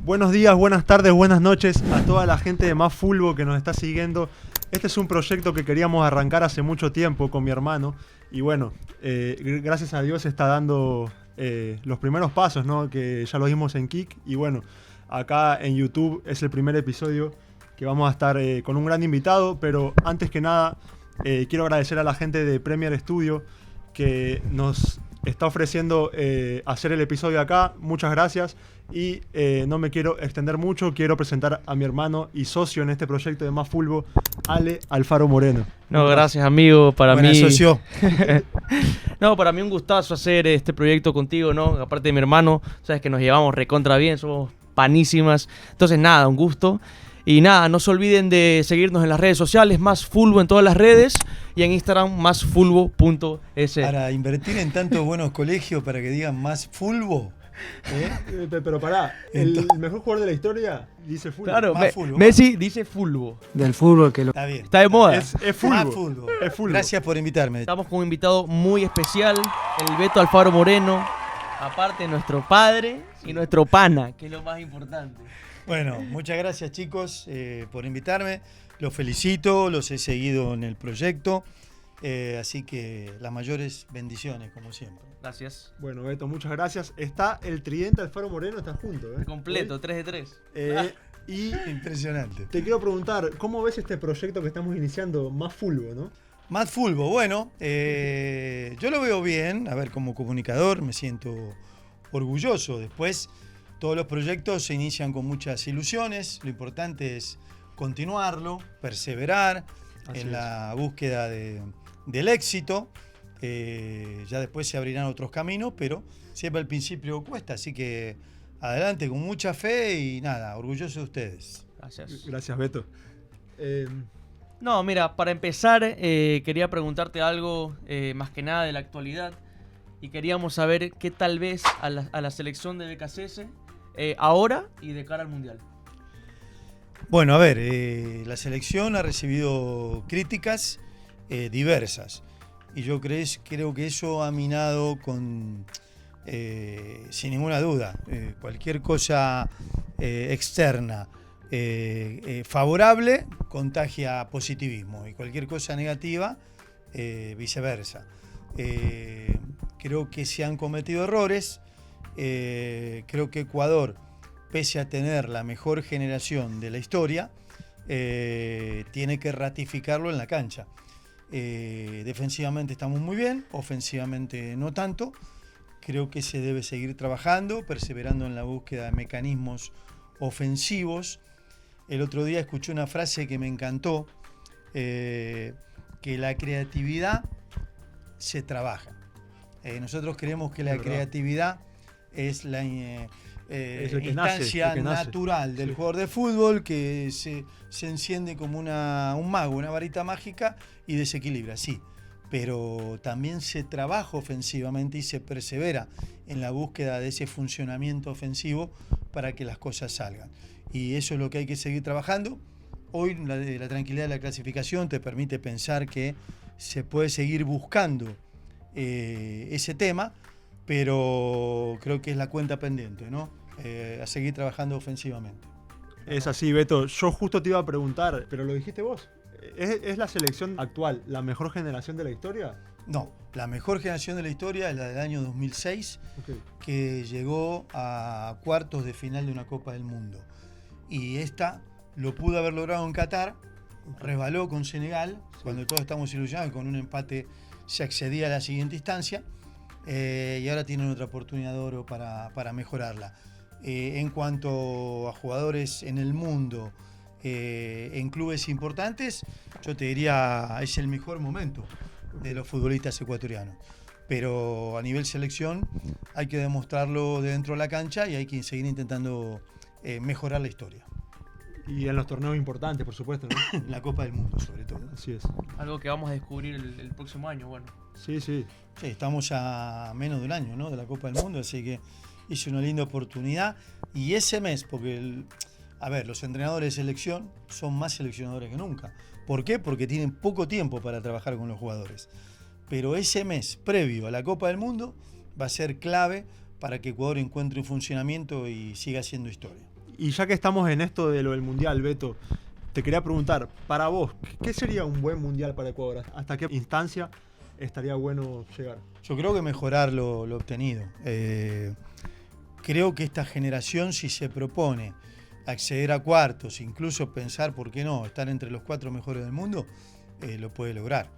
Buenos días, buenas tardes, buenas noches a toda la gente de Más Fulbo que nos está siguiendo. Este es un proyecto que queríamos arrancar hace mucho tiempo con mi hermano. Y bueno, gracias a Dios está dando los primeros pasos, ¿no? Que ya lo vimos en Kik. Y bueno, acá en YouTube es el primer episodio que vamos a estar con un gran invitado. Pero antes que nada, quiero agradecer a la gente de Premier Studio que nos está ofreciendo hacer el episodio acá. Muchas gracias. Y no me quiero extender mucho, quiero presentar a mi hermano y socio en este proyecto de Más Fulbo, Ale Alfaro Moreno. No, gracias amigo, para Buenas, mí... socio. No, para mí un gustazo hacer este proyecto contigo, ¿no? Aparte de mi hermano, sabes que nos llevamos recontra bien, somos panísimas. Entonces nada, un gusto. Y nada, no se olviden de seguirnos en las redes sociales, Más Fulbo en todas las redes y en Instagram, másfulbo.es. Para invertir en tantos buenos colegios para que digan Más Fulbo. Pero pará, el mejor jugador de la historia dice Fulbo. Claro, Más Fulbo. Messi dice Fulbo. Del fútbol que lo... Está bien. Está de moda. Es Fulbo. Más Fulbo. Es Fulbo. Gracias por invitarme. Estamos con un invitado muy especial, el Beto Alfaro Moreno. Aparte nuestro padre y nuestro pana, que es lo más importante. Bueno, muchas gracias chicos por invitarme. Los felicito, los he seguido en el proyecto. Así que las mayores bendiciones, como siempre. Gracias. Bueno, Beto, muchas gracias. Está el tridente Alfaro Moreno, está junto, ¿eh? Completo, 3 de 3. Y Impresionante. te quiero preguntar, ¿cómo ves este proyecto que estamos iniciando, Más Fulbo, no? Más Fulbo, bueno, yo lo veo bien. A ver, como comunicador me siento orgulloso. Después, todos los proyectos se inician con muchas ilusiones. Lo importante es continuarlo, perseverar en la búsqueda del éxito. Ya después se abrirán otros caminos, pero siempre al principio cuesta. Así que adelante, con mucha fe y nada, orgulloso de ustedes. Gracias. Gracias, Beto. No, mira, para empezar, quería preguntarte algo más que nada de la actualidad. Y queríamos saber qué tal vez a la selección de BKCS ahora y de cara al Mundial. Bueno, a ver, la selección ha recibido críticas diversas. Y yo creo que eso ha minado sin ninguna duda, cualquier cosa externa favorable contagia positivismo y cualquier cosa negativa viceversa. Creo que se han cometido errores. Creo que Ecuador, pese a tener la mejor generación de la historia, tiene que ratificarlo en la cancha. Defensivamente estamos muy bien, ofensivamente no tanto. Creo que se debe seguir trabajando, perseverando en la búsqueda de mecanismos ofensivos. El otro día escuché una frase que me encantó, que la creatividad se trabaja. Nosotros creemos que la creatividad es la instancia natural del jugador de fútbol que se enciende como un mago, una varita mágica y desequilibra, sí. Pero también se trabaja ofensivamente y se persevera en la búsqueda de ese funcionamiento ofensivo para que las cosas salgan. Y eso es lo que hay que seguir trabajando. Hoy la tranquilidad de la clasificación te permite pensar que se puede seguir buscando ese tema, pero creo que es la cuenta pendiente, ¿no? A seguir trabajando ofensivamente. Es así, Beto. Yo justo te iba a preguntar, pero lo dijiste vos. ¿Es la selección actual la mejor generación de la historia? No, la mejor generación de la historia es la del año 2006, que llegó a cuartos de final de una Copa del Mundo. Y esta lo pudo haber logrado en Qatar, resbaló con Senegal, cuando todos estamos ilusionados, con un empate se accedía a la siguiente instancia, y ahora tienen otra oportunidad de oro para mejorarla. En cuanto a jugadores en el mundo, en clubes importantes, yo te diría es el mejor momento de los futbolistas ecuatorianos. Pero a nivel selección hay que demostrarlo dentro de la cancha y hay que seguir intentando mejorar la historia. Y en los torneos importantes, por supuesto, ¿no? La Copa del Mundo, sobre todo. Así es. Algo que vamos a descubrir el próximo año, bueno. Sí, sí. Sí, estamos a menos de un año, ¿no?, de la Copa del Mundo, así que es una linda oportunidad. Y ese mes, porque los entrenadores de selección son más seleccionadores que nunca. ¿Por qué? Porque tienen poco tiempo para trabajar con los jugadores. Pero ese mes previo a la Copa del Mundo va a ser clave para que Ecuador encuentre un funcionamiento y siga haciendo historia. Y ya que estamos en esto de lo del Mundial, Beto, te quería preguntar, para vos, ¿qué sería un buen Mundial para Ecuador? ¿Hasta qué instancia estaría bueno llegar? Yo creo que mejorar lo obtenido. Creo que esta generación, si se propone acceder a cuartos, incluso pensar, ¿por qué no?, estar entre los 4 mejores del mundo, lo puede lograr.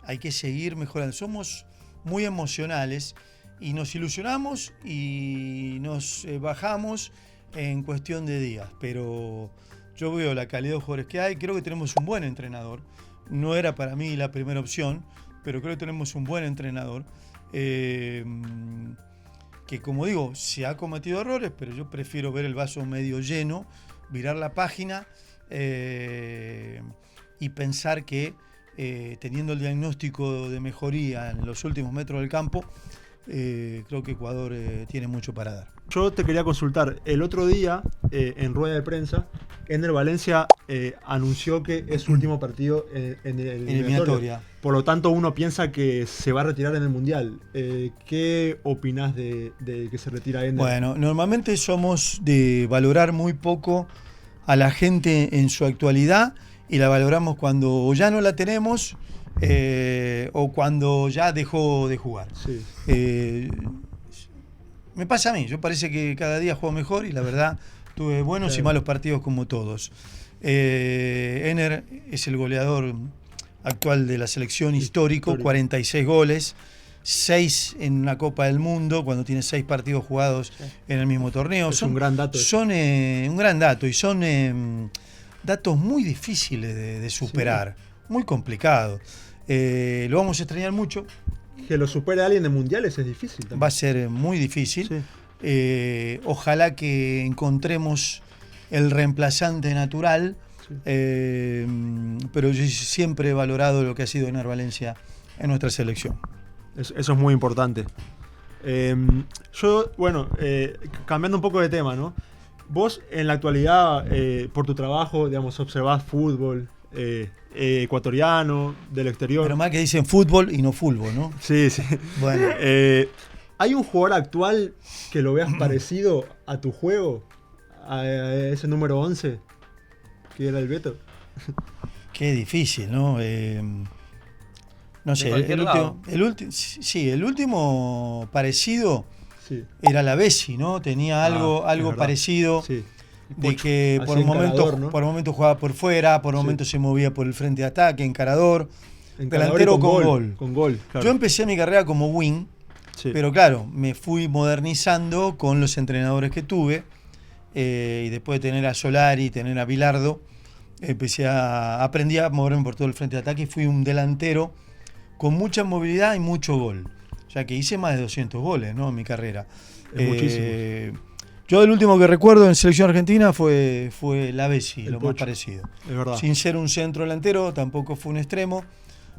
Hay que seguir mejorando. Somos muy emocionales y nos ilusionamos y nos bajamos en cuestión de días, pero yo veo la calidad de jugadores que hay. Creo que tenemos un buen entrenador. No era para mí la primera opción, pero creo que tenemos un buen entrenador que, como digo, se ha cometido errores, pero yo prefiero ver el vaso medio lleno, virar la página y pensar que teniendo el diagnóstico de mejoría en los últimos metros del campo, creo que Ecuador tiene mucho para dar. Yo te quería consultar, el otro día, en rueda de prensa, Ener Valencia anunció que es su último partido en el eliminatoria. Por lo tanto, uno piensa que se va a retirar en el Mundial. ¿Qué opinás de que se retira Ener? Bueno, normalmente somos de valorar muy poco a la gente en su actualidad y la valoramos cuando ya no la tenemos o cuando ya dejó de jugar. Sí. Me pasa a mí, yo parece que cada día juego mejor y la verdad tuve buenos y malos partidos como todos. Ener es el goleador actual de la selección histórico, 46 goles, 6 en una Copa del Mundo, cuando tiene 6 partidos jugados en el mismo torneo. Es un gran dato. Son un gran dato y son datos muy difíciles de superar, muy complicados. Lo vamos a extrañar mucho. Que lo supere alguien en mundiales es difícil también. Va a ser muy difícil. Sí. Ojalá que encontremos el reemplazante natural. Sí. Pero yo siempre he valorado lo que ha sido Ener Valencia en nuestra selección. Eso es muy importante. Yo, bueno, cambiando un poco de tema, ¿no? Vos en la actualidad, por tu trabajo, digamos, observás fútbol ecuatoriano, del exterior. Pero más que dicen fútbol y no fútbol, ¿no? Sí, sí. Bueno. ¿Hay un jugador actual que lo veas parecido a tu juego? A ese número 11, que era el Beto. Qué difícil, ¿no? No sé, el último parecido era la Bessi, ¿no? Tenía algo parecido. Sí. De que por momentos jugaba por fuera, por momentos se movía por el frente de ataque, encarador, delantero con gol. Claro. Yo empecé mi carrera como wing, pero claro, me fui modernizando con los entrenadores que tuve, y después de tener a Solari, tener a Bilardo, aprendí a moverme por todo el frente de ataque y fui un delantero con mucha movilidad y mucho gol, ya que hice más de 200 goles, ¿no?, en mi carrera. Es muchísimo. Yo el último que recuerdo en selección argentina fue la Bessi, lo más parecido. Es verdad. Sin ser un centro delantero, tampoco fue un extremo.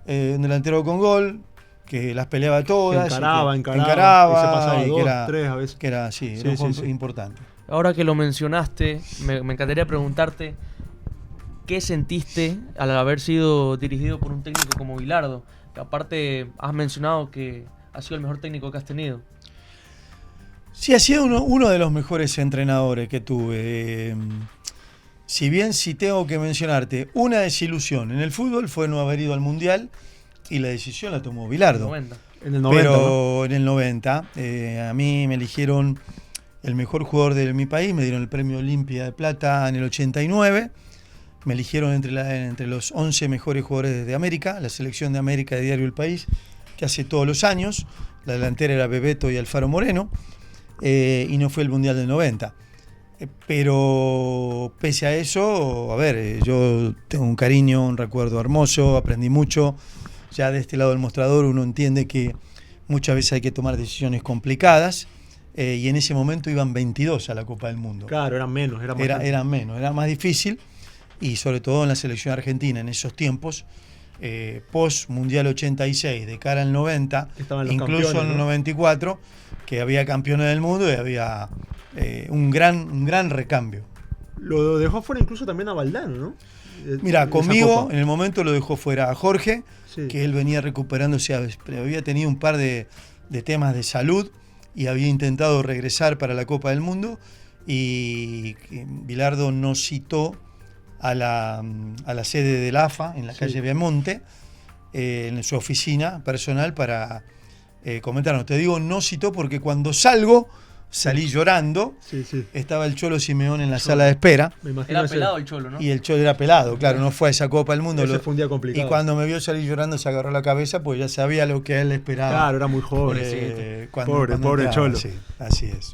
Un delantero con gol, que las peleaba todas. Encaraba. Y se pasaba 2, 3 a veces. Que era un juego importante. Ahora que lo mencionaste, me encantaría preguntarte, ¿qué sentiste al haber sido dirigido por un técnico como Bilardo? Que aparte has mencionado que ha sido el mejor técnico que has tenido. Sí, ha sido uno de los mejores entrenadores que tuve. Si bien sí tengo que mencionarte, una desilusión en el fútbol fue no haber ido al Mundial y la decisión la tomó Bilardo. En el 90. Pero ¿no? En el 90, a mí me eligieron el mejor jugador de mi país, me dieron el premio Olimpia de Plata en el 89, me eligieron entre los 11 mejores jugadores de América, la selección de América de Diario El País, que hace todos los años, la delantera era Bebeto y Alfaro Moreno. Y no fue el Mundial del 90. Pero pese a eso, a ver, yo tengo un cariño, un recuerdo hermoso, aprendí mucho. Ya de este lado del mostrador uno entiende que muchas veces hay que tomar decisiones complicadas, y en ese momento iban 22 a la Copa del Mundo. Claro, eran menos. Era más difícil, y sobre todo en la selección argentina en esos tiempos, post Mundial 86, de cara al 90, incluso en el 94, que había campeones del mundo y había un gran recambio. Lo dejó fuera incluso también a Valdano, ¿no? Mira, conmigo en el momento lo dejó fuera a Jorge, que él venía recuperándose, había tenido un par de temas de salud, y había intentado regresar para la Copa del Mundo, y Bilardo nos citó a la sede del AFA, en la calle Viamonte, en su oficina personal para comentarnos. Te digo, no citó porque cuando salí llorando. Estaba el Cholo Simeone en la sala de espera. Me imagino era pelado el Cholo, ¿no? Y el Cholo era pelado, claro, no fue a esa Copa del Mundo. Ese fue un día complicado. Y cuando me vio salir llorando se agarró la cabeza, pues ya sabía lo que él esperaba. Claro, era muy joven. Pobre entraba, Cholo. Sí, así es.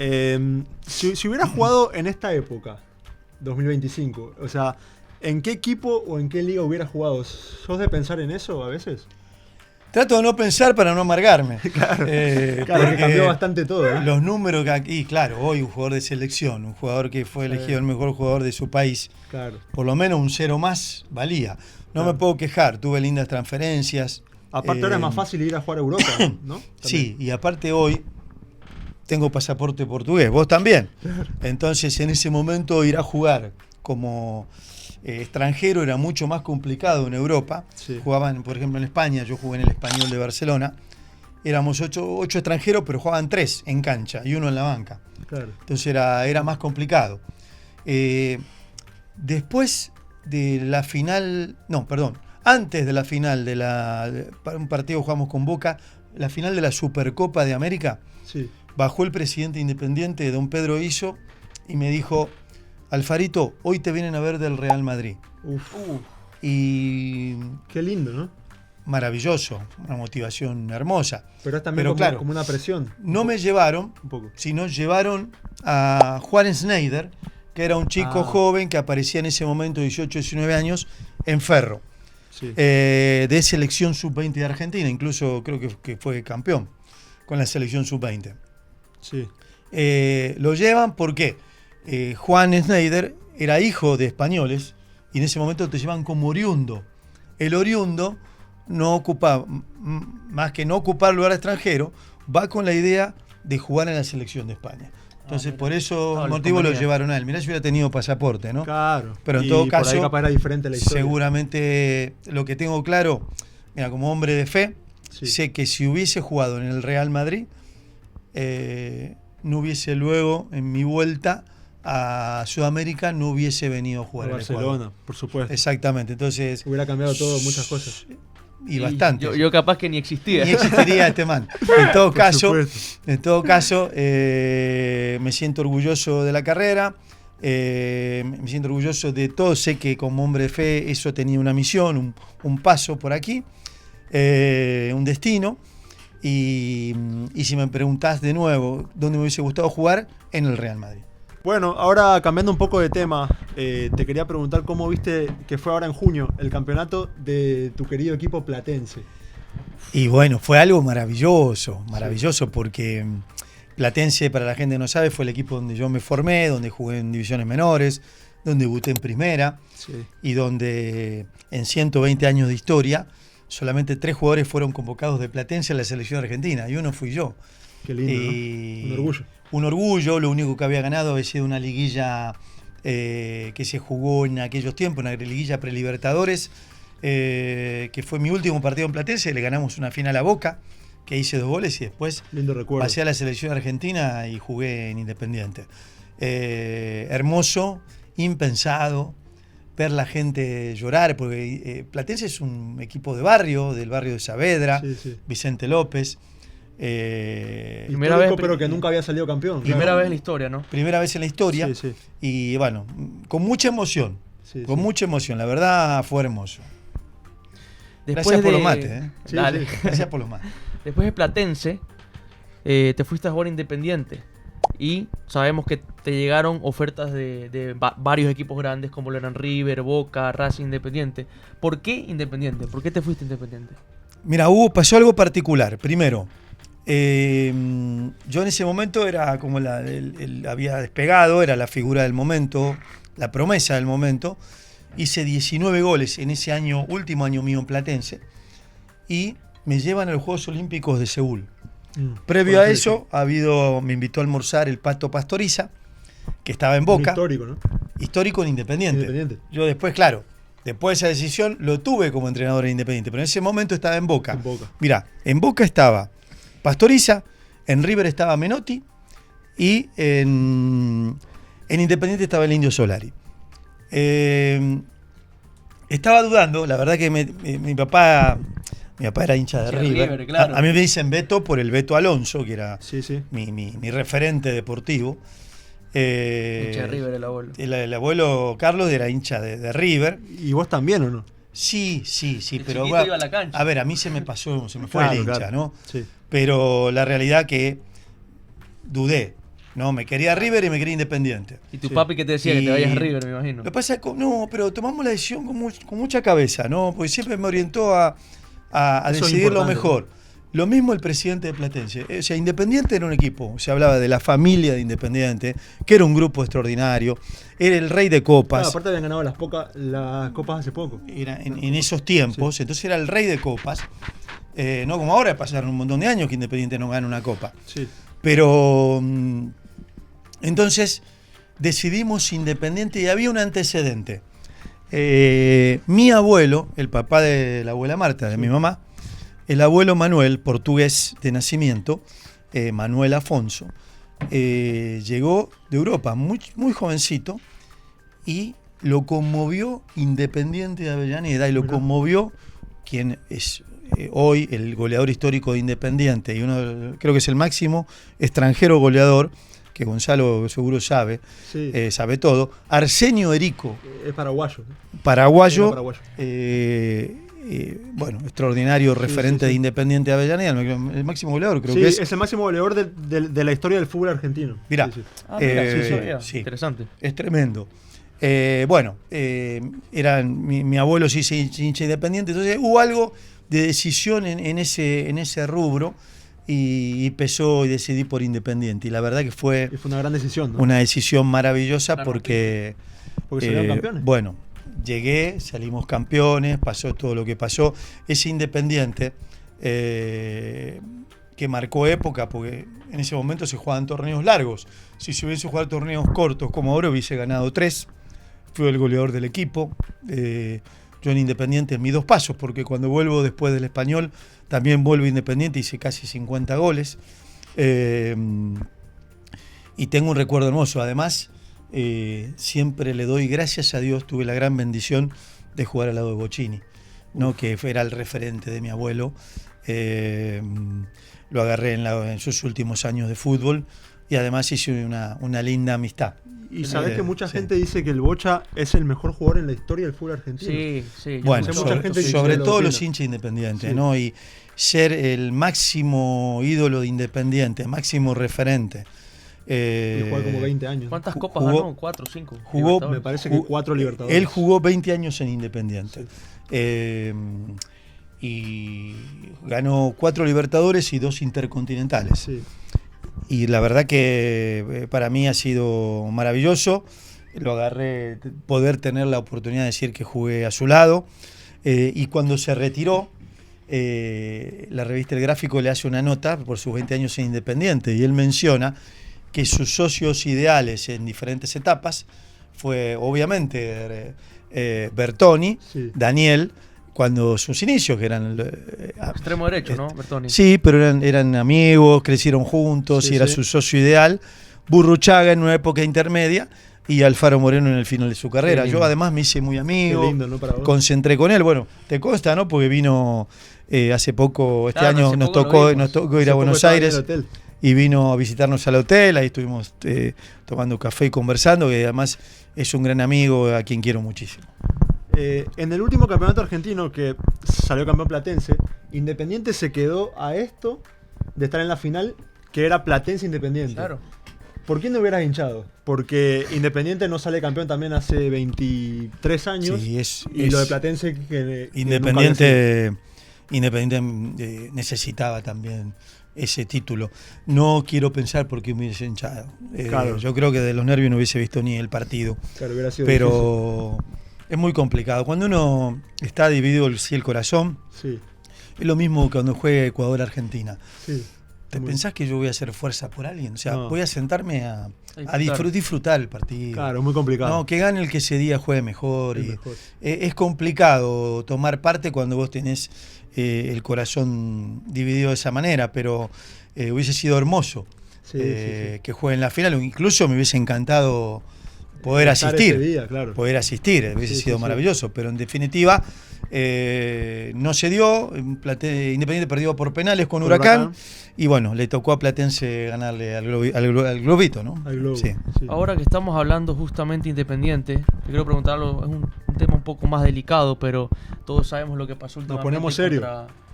Si hubiera jugado en esta época, 2025, o sea, ¿en qué equipo o en qué liga hubiera jugado? ¿Sos de pensar en eso a veces? Trato de no pensar para no amargarme. Claro, que cambió bastante todo. Los números que aquí, claro, hoy un jugador de selección, un jugador que fue elegido el mejor jugador de su país, por lo menos un 0 más valía. No me puedo quejar, tuve lindas transferencias. Aparte ahora es más fácil ir a jugar a Europa, ¿no? Sí, y aparte hoy tengo pasaporte portugués, vos también. Entonces en ese momento ir a jugar como extranjero era mucho más complicado en Europa. Jugaban, por ejemplo, en España, yo jugué en el Español de Barcelona, éramos 8 extranjeros, pero jugaban 3 en cancha y 1 en la banca. Entonces era más complicado. Después de la final, antes de la final un partido jugamos con Boca, la final de la Supercopa de América, bajó el presidente independiente, don Pedro Iso, y me dijo: Alfarito, hoy te vienen a ver del Real Madrid. Y qué lindo, ¿no? Maravilloso, una motivación hermosa. Pero es también como una presión. No me llevaron, sino llevaron a Juan Schneider, que era un chico joven que aparecía en ese momento, 18, 19 años, en Ferro. De selección sub-20 de Argentina, incluso creo que fue campeón con la selección sub-20. Lo llevan porque Juan Schneider era hijo de españoles y en ese momento te llevan como oriundo. El oriundo no ocupa, más que no ocupar lugar extranjero, va con la idea de jugar en la selección de España. Entonces por eso motivo lo llevaron a él. Mirá si hubiera tenido pasaporte, ¿no? Claro. Pero en todo caso, por ahí capaz era diferente la historia. Seguramente lo que tengo claro, mira, como hombre de fe, sé que si hubiese jugado en el Real Madrid, no hubiese luego, en mi vuelta a Sudamérica, no hubiese venido a jugar a Barcelona, por supuesto. Exactamente, entonces hubiera cambiado todo, muchas cosas. Y bastante. Yo capaz que ni existía. Ni existiría este man. En todo caso, me siento orgulloso de la carrera, me siento orgulloso de todo. Sé que como hombre de fe eso tenía una misión, un paso por aquí, un destino. Y si me preguntás de nuevo dónde me hubiese gustado jugar, en el Real Madrid. Bueno, ahora cambiando un poco de tema, te quería preguntar cómo viste que fue ahora en junio el campeonato de tu querido equipo Platense. Y bueno, fue algo maravilloso porque Platense, para la gente que no sabe, fue el equipo donde yo me formé, donde jugué en divisiones menores, donde debuté en primera y donde en 120 años de historia solamente 3 jugadores fueron convocados de Platense a la selección argentina y uno fui yo. Qué lindo, ¿no? Un orgullo. Un orgullo, lo único que había ganado había sido una liguilla que se jugó en aquellos tiempos, una liguilla prelibertadores, que fue mi último partido en Platense, le ganamos una final a Boca, que hice 2 goles y después pasé a la selección argentina y jugué en Independiente. Hermoso, impensado, ver la gente llorar, porque Platense es un equipo de barrio, del barrio de Saavedra, Vicente López. Primera vez, pero que nunca había salido campeón. Primera vez en la historia, ¿no? Primera vez en la historia. Y bueno, con mucha emoción. Mucha emoción. La verdad fue hermoso. Gracias por los mates. Dale. Gracias por los mates. Después de Platense, te fuiste a jugar Independiente. Y sabemos que te llegaron ofertas de varios equipos grandes como lo eran River, Boca, Racing, Independiente. ¿Por qué Independiente? ¿Por qué te fuiste Independiente? Mira, pasó algo particular. Primero, yo en ese momento era como había despegado, era la figura del momento, la promesa del momento. Hice 19 goles en ese año, último año mío en Platense, y me llevan a los Juegos Olímpicos de Seúl. Previo a eso, me invitó a almorzar el Pato Pastoriza, que estaba en Boca. Histórico, ¿no? Histórico en Independiente. Yo después, claro, después de esa decisión lo tuve como entrenador en Independiente, pero en ese momento estaba en Boca. Mirá, en Boca estaba Pastoriza, En River estaba Menotti y en Independiente estaba el Indio Solari. Estaba dudando, la verdad que mi papá era hincha de River. Claro. A mí me dicen Beto por el Beto Alonso, que era Sí, sí. mi referente deportivo. Hincha de River el abuelo. El abuelo Carlos era hincha de River. ¿Y vos también o no? Sí, El pero chiquito iba a la cancha. a ver, a mí se me fue el hincha, Claro. ¿no? Sí. Pero la realidad que dudé, ¿no? Me quería River y me quería Independiente. Y tu Sí. papi que te decía que te vayas a River, me imagino. Lo que pasa es que, no, pero tomamos la decisión con mucha cabeza, ¿no? Porque siempre me orientó a Eso es decidir lo importante, mejor. Lo mismo el presidente de Platense. O sea, Independiente era un equipo, se hablaba de la familia de Independiente, que era un grupo extraordinario, era el rey de copas. Claro, aparte habían ganado las copas hace poco. Era en esos tiempos, entonces era el rey de copas. No como ahora, pasaron un montón de años que Independiente no gana una copa. Sí. Pero entonces decidimos Independiente y había un antecedente. Mi abuelo, el papá de la abuela Marta, de mi mamá, el abuelo Manuel, portugués de nacimiento, Manuel Afonso, llegó de Europa muy, muy jovencito y lo conmovió Independiente de Avellaneda y lo conmovió quien es hoy el goleador histórico de Independiente y creo que es el máximo extranjero goleador, que Gonzalo seguro sabe, Sí. sabe todo, Arsenio Erico, Es paraguayo. paraguayo, Era paraguayo. bueno, extraordinario referente sí. de Independiente de Avellaneda, el máximo goleador creo Sí, que es el máximo goleador de la historia del fútbol argentino. Mirá. Sí, sí. Ah, mira, sí, sabía. sí. Interesante. Es tremendo. Era mi abuelo sí se hincha Independiente, entonces hubo algo de decisión en ese rubro y pesó y decidí por Independiente. Y la verdad que fue Y fue una gran decisión, ¿no? una decisión maravillosa Claro, porque Porque salieron campeones. bueno, llegué, salimos campeones, pasó todo lo que pasó. Ese Independiente que marcó época, porque en ese momento se jugaban torneos largos. Si se hubiese jugado torneos cortos como ahora, hubiese ganado 3. Fui el goleador del equipo. Yo en Independiente en mis 2 pasos, porque cuando vuelvo después del Español, también vuelvo a Independiente, hice casi 50 goles. Y tengo un recuerdo hermoso. Además, siempre le doy gracias a Dios, tuve la gran bendición de jugar al lado de Bocchini, ¿no? Que era el referente de mi abuelo. Lo agarré en sus últimos años de fútbol y además hice una linda amistad. Y sabés que mucha sí. gente dice que el Bocha es el mejor jugador en la historia del fútbol argentino. Sí, sí. Bueno, sé mucha gente que sobre lo todo opina. los hinchas independientes, Sí. ¿no? Y ser el máximo ídolo de Independiente, máximo referente. Y juega como 20 años. ¿Cuántas Ju- copas jugó- ganó? 4 o 5. jugó- Me parece que 4 Libertadores. Él jugó 20 años en Independiente. Y ganó 4 Libertadores y 2 Intercontinentales. Sí. Y la verdad que para mí ha sido maravilloso. Lo agarré, poder tener la oportunidad de decir que jugué a su lado. Y cuando se retiró, la revista El Gráfico le hace una nota por sus 20 años en Independiente. Y él menciona que sus socios ideales en diferentes etapas fue obviamente Bertoni, Sí. Daniel, cuando sus inicios, que eran... Extremo derecho, ¿no, Bertoni? Sí, pero eran amigos, crecieron juntos Sí, y era sí. su socio ideal. Burruchaga en una época intermedia y Alfaro Moreno en el final de su carrera. lindo. Yo además me hice muy Qué amigo, lindo, ¿no? Para vos. concentré con él. Bueno, te consta, ¿no? Porque vino hace poco, este Claro, año hace nos poco lo tocó, vimos. nos tocó ir Hace a poco Buenos estaba en el Aires hotel. y vino a visitarnos al hotel. Ahí estuvimos tomando café y conversando, que además es un gran amigo a quien quiero muchísimo. En el último campeonato argentino que salió campeón Platense, Independiente se quedó a esto de estar en la final, que era Platense Independiente. Claro. ¿Por quién no hubieras hinchado? Porque Independiente no sale campeón también hace 23 años. Sí, y lo de Platense que Independiente necesitaba también ese título. No quiero pensar por qué me hubiese hinchado. Claro. Yo creo que de los nervios no hubiese visto ni el partido. Claro, hubiera sido difícil. Pero es muy complicado. Cuando uno está dividido el corazón, Sí, es lo mismo que cuando juega Ecuador-Argentina. sí. ¿Te pensás que yo voy a hacer fuerza por alguien? O sea, No. voy a sentarme a disfrutar el partido. Claro, muy complicado. No, que gane el que ese día juegue mejor. El Y mejor. es complicado tomar parte cuando vos tenés el corazón dividido de esa manera, pero hubiese sido hermoso Sí, que juegue en la final. Incluso me hubiese encantado poder Estar asistir. ese día, claro. Poder asistir, hubiese Sí, sido sí, maravilloso, pero en definitiva no se dio. Independiente perdió por penales con Huracán, y bueno, le tocó a Platense ganarle al Globito, ¿no? Al Globo, Sí. sí. Ahora que estamos hablando justamente Independiente, te quiero preguntarlo, es un tema un poco más delicado, pero todos sabemos lo que pasó últimamente ponemos serio.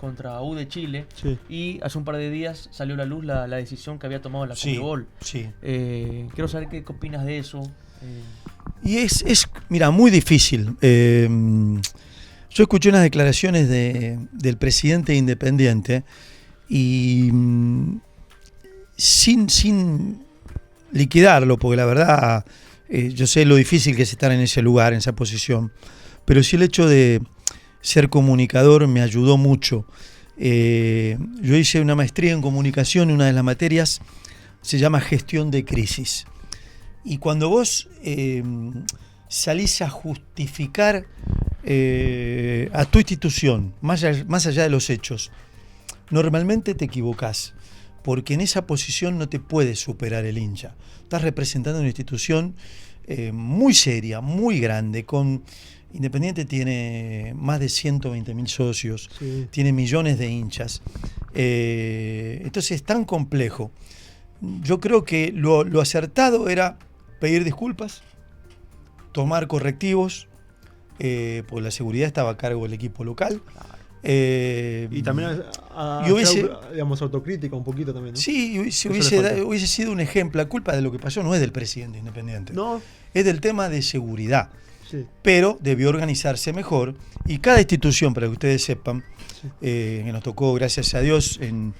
contra U de Chile, Sí. y hace un par de días salió a la luz la decisión que había tomado la Sí, Conmebol. sí. Quiero saber qué opinas de eso. Y mira, muy difícil. Yo escuché unas declaraciones del presidente de Independiente y sin liquidarlo, porque la verdad yo sé lo difícil que es estar en ese lugar, en esa posición, pero sí el hecho de ser comunicador me ayudó mucho. Yo hice una maestría en comunicación y una de las materias se llama gestión de crisis. Y cuando vos salís a justificar a tu institución, más allá de los hechos, normalmente te equivocás, porque en esa posición no te puede superar el hincha. Estás representando una institución muy seria, muy grande, Independiente tiene más de 120.000 socios, Sí. tiene millones de hinchas. Entonces es tan complejo. Yo creo que lo acertado era pedir disculpas, tomar correctivos, porque la seguridad estaba a cargo del equipo local. Y también y hubiese- hacer, digamos, autocrítica un poquito también, ¿no? Sí, Eso le falta. hubiese sido un ejemplo. La culpa de lo que pasó no es del presidente Independiente, No, es del tema de seguridad. sí. Pero debió organizarse mejor, y cada institución, para que ustedes sepan, que nos tocó, gracias a Dios, en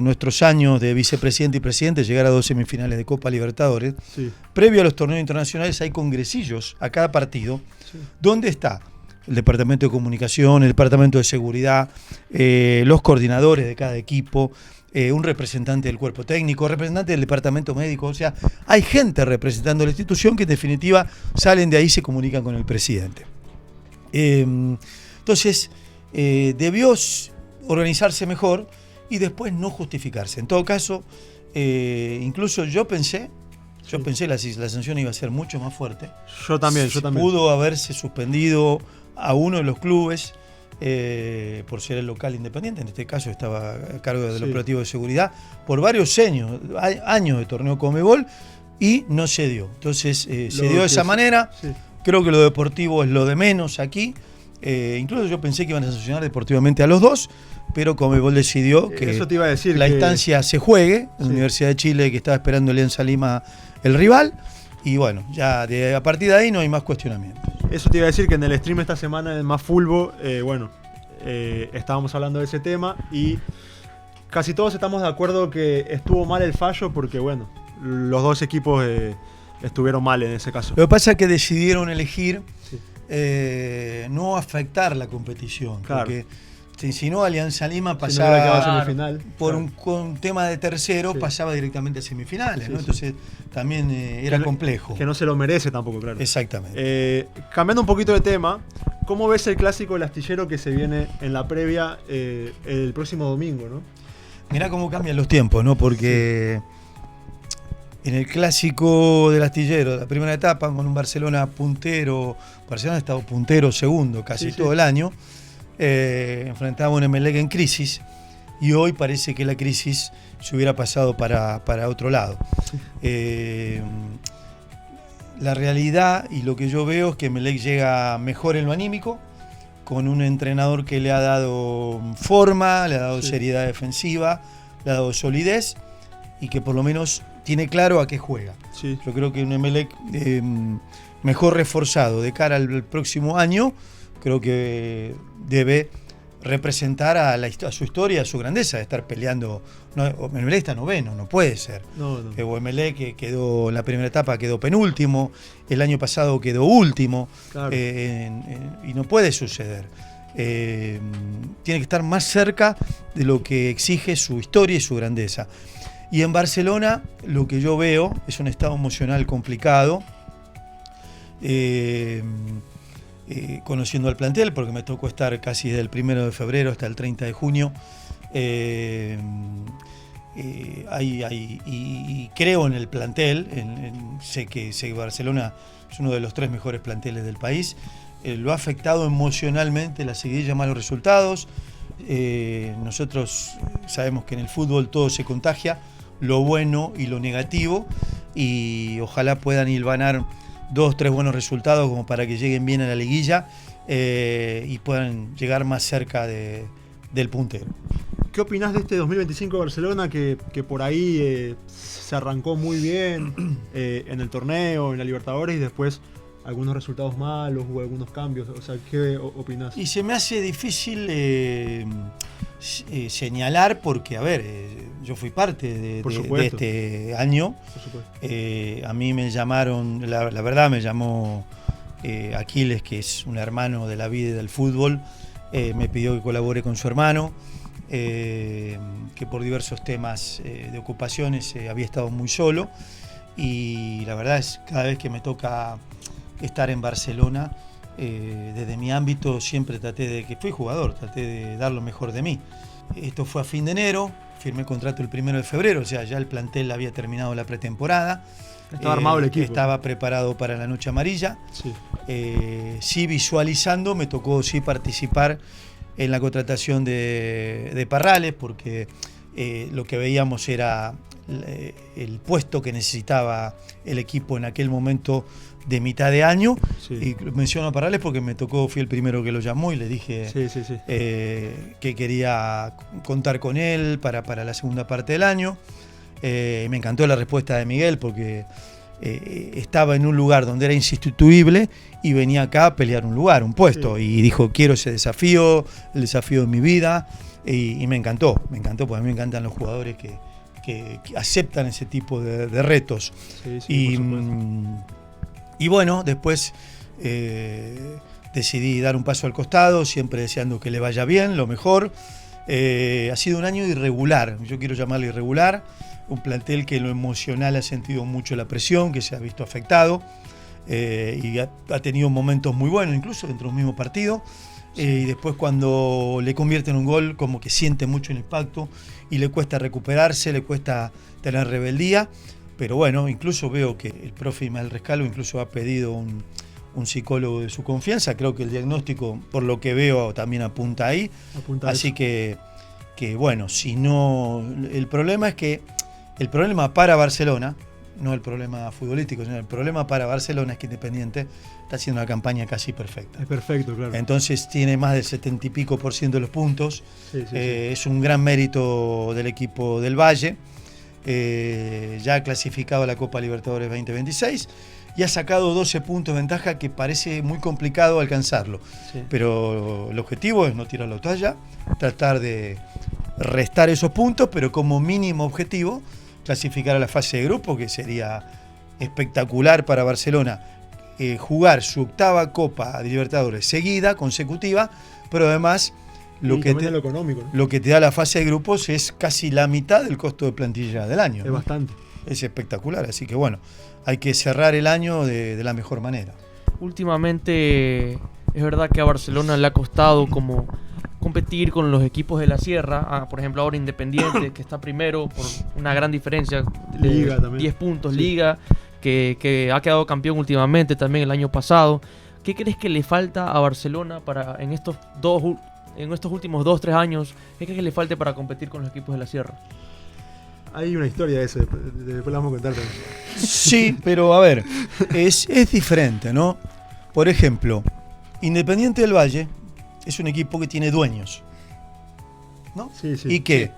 nuestros años de vicepresidente y presidente, llegar a 2 semifinales de Copa Libertadores. Sí. Previo a los torneos internacionales hay congresillos a cada partido, Sí. donde está el departamento de comunicación, el departamento de seguridad, los coordinadores de cada equipo, un representante del cuerpo técnico, representante del departamento médico. O sea, hay gente representando la institución que en definitiva salen de ahí y se comunican con el presidente. Entonces, debió organizarse mejor y después no justificarse. En todo caso, incluso yo pensé la sanción iba a ser mucho más fuerte. Yo también. Pudo haberse suspendido a uno de los clubes por ser el local Independiente. En este caso estaba a cargo del operativo de seguridad por varios años de torneo Conmebol, y no se dio. Entonces se dio de esa manera. Sí. Creo que lo deportivo es lo de menos aquí. Incluso yo pensé que iban a sancionar deportivamente a los dos, pero Conmebol decidió que Eso te iba a decir, la que- instancia se juegue en la Universidad de Chile, que estaba esperando Alianza Lima el rival, y bueno, ya a partir de ahí no hay más cuestionamiento. Eso te iba a decir, que en el stream esta semana en Más Fulbo, estábamos hablando de ese tema y casi todos estamos de acuerdo que estuvo mal el fallo porque, bueno, los dos equipos estuvieron mal en ese caso. Lo que pasa es que decidieron elegir Sí. no afectar la competición, Claro. porque si no Alianza Lima Si no pasaba hubiera quedado semifinal, por claro. un tema de tercero, Sí. pasaba directamente a semifinales, Sí, ¿no? sí. Entonces también era Que no- complejo. Que no se lo merece tampoco, claro. Exactamente. Cambiando un poquito de tema, ¿cómo ves el clásico del Astillero que se viene en la previa el próximo domingo, ¿no? Mirá cómo cambian los tiempos, ¿no? Porque en el clásico del Astillero, la primera etapa, con un Barcelona puntero, Barcelona ha estado puntero segundo casi Sí, sí. todo el año, enfrentaba a un Emelec en crisis, y hoy parece que la crisis se hubiera pasado para otro lado. La realidad y lo que yo veo es que Emelec llega mejor en lo anímico, con un entrenador que le ha dado forma, le ha dado Sí. seriedad defensiva, le ha dado solidez, y que por lo menos tiene claro a qué juega. Sí. Yo creo que un Emelec mejor reforzado de cara al próximo año, creo que debe representar a su historia, a su grandeza, de estar peleando. No, Emelec está noveno, no puede ser. No, no. Emelec que quedó en la primera etapa, quedó penúltimo, el año pasado quedó último, Claro. y no puede suceder. tiene que estar más cerca de lo que exige su historia y su grandeza. Y en Barcelona lo que yo veo es un estado emocional complicado, conociendo al plantel, porque me tocó estar casi desde el 1 de febrero hasta el 30 de junio. Y creo en el plantel, sé que Barcelona es uno de los 3 mejores planteles del país. Lo ha afectado emocionalmente la seguidilla de malos resultados. Nosotros sabemos que en el fútbol todo se contagia, lo bueno y lo negativo, y ojalá puedan hilvanar 2 o 3 buenos resultados como para que lleguen bien a la liguilla y puedan llegar más cerca del puntero. ¿Qué opinás de este 2025 de Barcelona que por ahí se arrancó muy bien en el torneo, en la Libertadores, y después algunos resultados malos o algunos cambios? O sea, ¿qué opinás? Y se me hace difícil señalar porque, a ver, yo fui parte de este año. Por supuesto. A mí me llamaron, la verdad me llamó Aquiles, que es un hermano de la vida y del fútbol, me pidió que colabore con su hermano, que por diversos temas de ocupaciones había estado muy solo, y la verdad es cada vez que me toca estar en Barcelona, desde mi ámbito siempre traté de, que fui jugador, traté de dar lo mejor de mí. Esto fue a fin de enero, firmé el contrato el 1 de febrero, o sea, ya el plantel había terminado la pretemporada. Estaba armado el equipo. Estaba preparado para la noche amarilla. Sí. Sí, visualizando, me tocó sí participar en la contratación de Parrales, porque lo que veíamos era el puesto que necesitaba el equipo en aquel momento de mitad de año. Sí. Y menciono a Parrales porque me tocó, fui el primero que lo llamó y le dije que quería contar con él para la segunda parte del año. Me encantó la respuesta de Miguel porque estaba en un lugar donde era insustituible y venía acá a pelear un lugar, un puesto, y dijo: quiero ese desafío, el desafío de mi vida, y me encantó, porque a mí me encantan los jugadores que aceptan ese tipo de retos. Y bueno, después decidí dar un paso al costado, siempre deseando que le vaya bien, lo mejor. Ha sido un año irregular, yo quiero llamarlo irregular, un plantel que en lo emocional ha sentido mucho la presión, que se ha visto afectado, y ha tenido momentos muy buenos, incluso dentro del mismo partido. Y después cuando le convierten un gol, como que siente mucho el impacto y le cuesta recuperarse, le cuesta tener rebeldía. Pero bueno, incluso veo que el profe Ismael Rescalvo incluso ha pedido un psicólogo de su confianza. Creo que el diagnóstico, por lo que veo, también apunta ahí. Así que bueno, si no, el problema es que el problema para Barcelona, no el problema futbolístico, sino el problema para Barcelona es que Independiente está haciendo una campaña casi perfecta. Es perfecto, claro. Entonces tiene más del 70 y pico % de los puntos. Sí. Es un gran mérito del equipo del Valle. Ya ha clasificado a la Copa Libertadores 2026 y ha sacado 12 puntos de ventaja, que parece muy complicado alcanzarlo. Sí. Pero el objetivo es no tirar la toalla, tratar de restar esos puntos, pero como mínimo objetivo clasificar a la fase de grupo, que sería espectacular para Barcelona, jugar su 8ª Copa de Libertadores seguida, consecutiva, pero además lo que te da la fase de grupos es casi la mitad del costo de plantilla del año. Es bastante. Es espectacular, así que bueno, hay que cerrar el año de la mejor manera. Últimamente es verdad que a Barcelona le ha costado como competir con los equipos de la Sierra, por ejemplo ahora Independiente, que está primero por una gran diferencia de Liga también. 10 puntos, sí. Liga, que ha quedado campeón últimamente, también el año pasado. ¿Qué crees que le falta a Barcelona para en estos últimos 2-3 años, qué crees que le falte para competir con los equipos de la Sierra? Hay una historia de eso, después la vamos a contar también. Sí, pero a ver, es diferente, ¿no? Por ejemplo, Independiente del Valle es un equipo que tiene dueños, ¿no? Sí. ¿Y qué?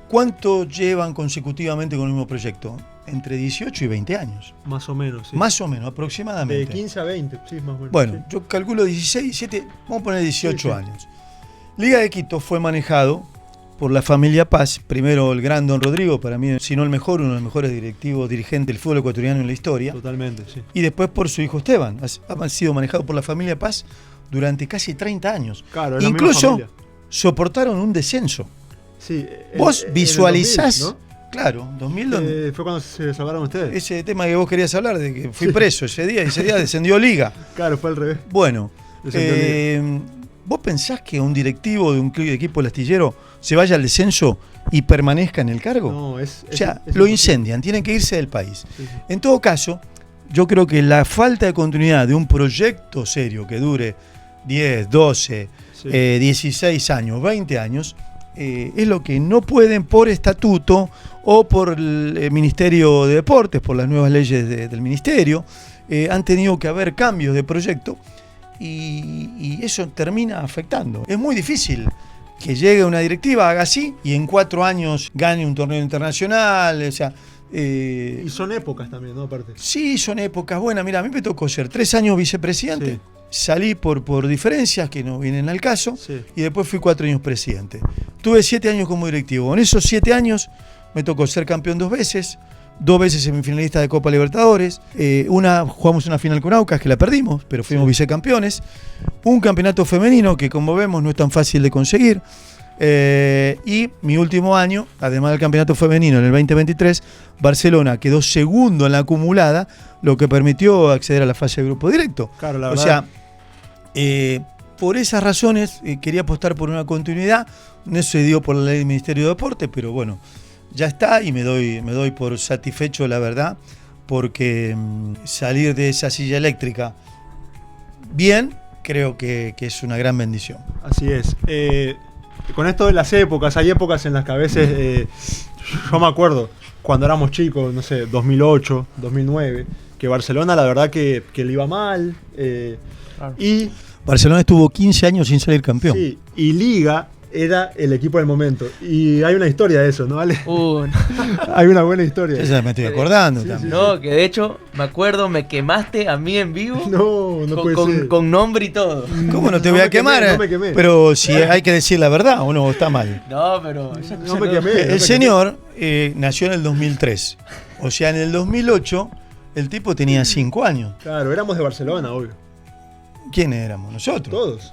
¿Cuánto llevan consecutivamente con el mismo proyecto? Entre 18 y 20 años. Más o menos, sí. Más o menos, aproximadamente. De 15 a 20, sí, más o menos. Bueno, sí. Yo calculo 16, 17, vamos a poner 18 años. Liga de Quito fue manejado por la familia Paz, primero el gran Don Rodrigo, para mí, si no el mejor, uno de los mejores dirigentes del fútbol ecuatoriano en la historia. Totalmente, sí. Y después por su hijo Esteban. Han sido manejados por la familia Paz durante casi 30 años. Claro, es la misma Incluso familia. soportaron un descenso. Sí, Vos en el visualizás, 2000, claro, 2000, donde fue cuando se salvaron ustedes. ese tema que vos querías hablar, de que fui preso ese día descendió Liga. Claro, fue al revés. Bueno, Descendió ¿vos pensás que un directivo de un equipo del Astillero se vaya al descenso y permanezca en el cargo? No, o sea, es lo imposible. incendian, tienen que irse del país. Sí, sí. En todo caso, yo creo que la falta de continuidad de un proyecto serio que dure 10, 12, Sí. 16 años, 20 años, es lo que no pueden por estatuto o por el Ministerio de Deportes, por las nuevas leyes del Ministerio, han tenido que haber cambios de proyecto y eso termina afectando. Es muy difícil que llegue una directiva, haga así y en 4 años gane un torneo internacional, o sea... Y son épocas también, ¿no? Aparte. Sí, son épocas buenas. Mira, a mí me tocó ser 3 años vicepresidente. Sí. Salí por diferencias que no vienen al caso. Sí. Y después fui 4 años presidente. Tuve 7 años como directivo. En esos 7 años me tocó ser campeón 2 veces. 2 veces semifinalista de Copa Libertadores. Jugamos una final con Aucas que la perdimos, pero fuimos vicecampeones. Un campeonato femenino que, como vemos, no es tan fácil de conseguir. Y mi último año, además del campeonato femenino en el 2023, Barcelona quedó segundo en la acumulada, lo que permitió acceder a la fase de grupo directo. Claro, la O verdad. sea, por esas razones quería apostar por una continuidad. No se dio por la ley del Ministerio de Deportes, pero bueno, ya está y me doy por satisfecho, la verdad, porque salir de esa silla eléctrica bien, creo que es una gran bendición. Así es. Con esto de las épocas, hay épocas en las que a veces, yo me acuerdo, cuando éramos chicos, no sé, 2008, 2009, que Barcelona la verdad que le iba mal. Claro. Y, Barcelona estuvo 15 años sin salir campeón. sí, y Liga era el equipo del momento. Y hay una historia de eso, ¿no? ¿Vale? No. Hay una buena historia. Esa me estoy acordando Sí, también. No, que de hecho, me acuerdo, me quemaste a mí en vivo. No puede ser. con nombre y todo. ¿Cómo no te No voy me a quemar? quemé, no me quemé. Pero si hay que decir la verdad o no, está mal. No, pero esa No cosa me quemé. El señor nació en el 2003. O sea, en el 2008 el tipo tenía 5 años. Claro, éramos de Barcelona, obvio. ¿Quiénes éramos? Nosotros. Todos.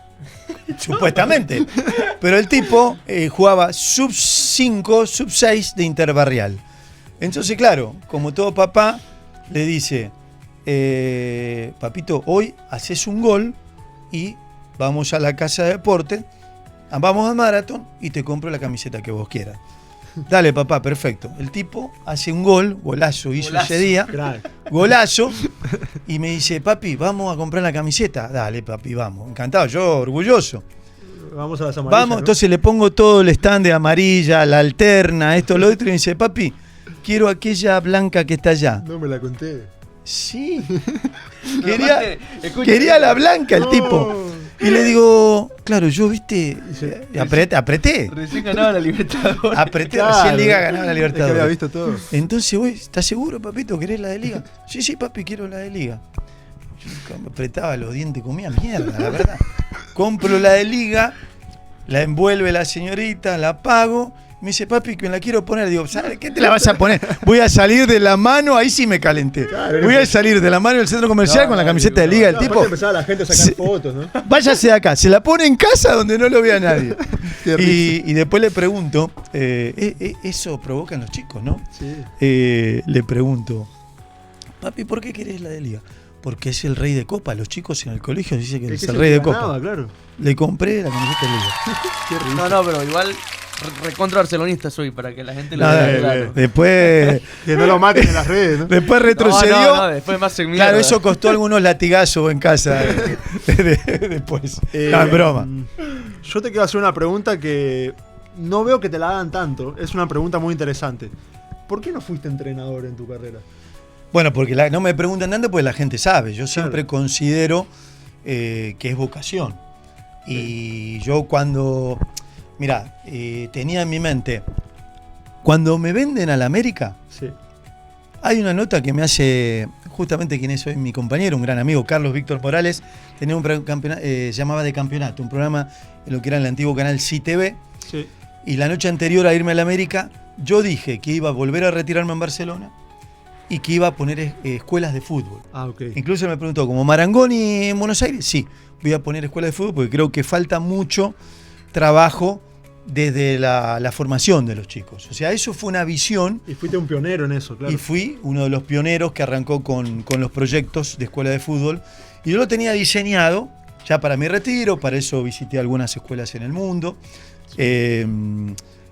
Supuestamente. Pero el tipo jugaba sub 5, sub 6 de interbarrial. Entonces, claro, como todo papá, le dice, papito, hoy haces un gol y vamos a la casa de deporte, vamos al maratón y te compro la camiseta que vos quieras. Dale, papá, perfecto. El tipo hace un golazo hizo Golazo. ese día, Crack. golazo, y me dice, papi, vamos a comprar la camiseta. Dale, papi, vamos. Encantado, yo orgulloso. Vamos a las amarillas. Vamos, ¿no? entonces le pongo todo el stand de amarilla, la alterna, esto, lo otro, y me dice, papi, quiero aquella blanca que está allá. No me la conté. Sí. Aparte, escucha, Quería la blanca el No. tipo. Y le digo, claro, yo, viste, Sí. apreté. Recién ganaba la Libertadores. Apreté, Claro. recién Liga ganaba la Es que había Libertadores. visto todo. Entonces, güey, ¿estás seguro, papito? ¿Querés la de Liga? Sí, papi, quiero la de Liga. Yo me apretaba los dientes, comía mierda, la verdad. Compro la de Liga, la envuelve la señorita, la pago. Me dice, papi, que me la quiero poner. Digo, ¿sabes qué te la vas a poner? Voy a salir de la mano, ahí sí me calenté. Claro, Voy a salir de la mano del centro comercial con la camiseta de Liga. El Aparte tipo, empezaba la gente a sacar Sí. fotos, ¿no? váyase de acá, se la pone en casa donde no lo vea nadie. Qué risa. Y después le pregunto, eso provoca en los chicos, ¿no? Sí. Le pregunto, papi, ¿por qué querés la de Liga? Porque es el rey de copa. Los chicos en el colegio dicen que es el rey de ganaba, copa. claro. Le compré la camiseta de Liga. Qué risa. No, pero igual recontra barcelonista soy, para que la gente lo Nada, vea claro. después Que no lo maten en las redes, ¿no? retrocedió. No, después más en mierda. Claro, eso costó algunos latigazos en casa después. No, es broma. Yo te quiero hacer una pregunta que no veo que te la hagan tanto. Es una pregunta muy interesante. ¿Por qué no fuiste entrenador en tu carrera? Bueno, porque no me preguntan tanto porque la gente sabe. Yo siempre Claro. considero que es vocación. Y yo cuando... Mirá, tenía en mi mente, cuando me venden a la América, Sí. hay una nota que me hace justamente quien es hoy mi compañero, un gran amigo, Carlos Víctor Morales, tenía un llamaba De Campeonato, un programa en lo que era el antiguo canal CTV, Sí. y la noche anterior a irme a la América, yo dije que iba a volver a retirarme en Barcelona y que iba a poner escuelas de fútbol. Ah, ok. Incluso me preguntó, ¿como Marangoni en Buenos Aires? Sí, voy a poner escuelas de fútbol porque creo que falta mucho trabajo desde la formación de los chicos. O sea, eso fue una visión. Y fuiste un pionero en eso, claro. Y fui uno de los pioneros que arrancó con los proyectos de escuela de fútbol. Y yo lo tenía diseñado ya para mi retiro, para eso visité algunas escuelas en el mundo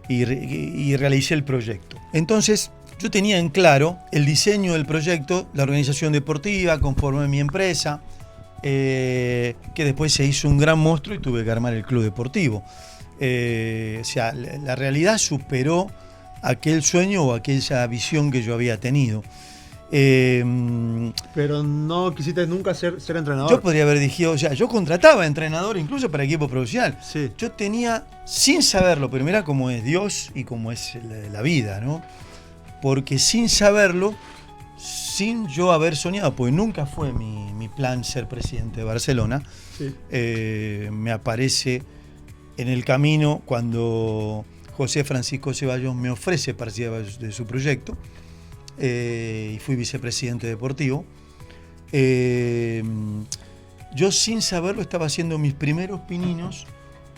y realicé el proyecto. Entonces, yo tenía en claro el diseño del proyecto, la organización deportiva, conformé mi empresa, que después se hizo un gran monstruo y tuve que armar el club deportivo. O sea, la realidad superó aquel sueño o aquella visión que yo había tenido. Pero no quisiste nunca ser entrenador. Yo podría haber dicho, o sea, yo contrataba entrenador incluso para equipo profesional. Sí. Yo tenía, sin saberlo, pero mirá cómo es Dios y cómo es la vida, ¿no? Porque sin saberlo, sin yo haber soñado, porque nunca fue mi plan ser presidente de Barcelona, Sí. Me aparece en el camino cuando José Francisco Ceballos me ofrece participar de su proyecto y fui vicepresidente deportivo. Yo sin saberlo estaba haciendo mis primeros pininos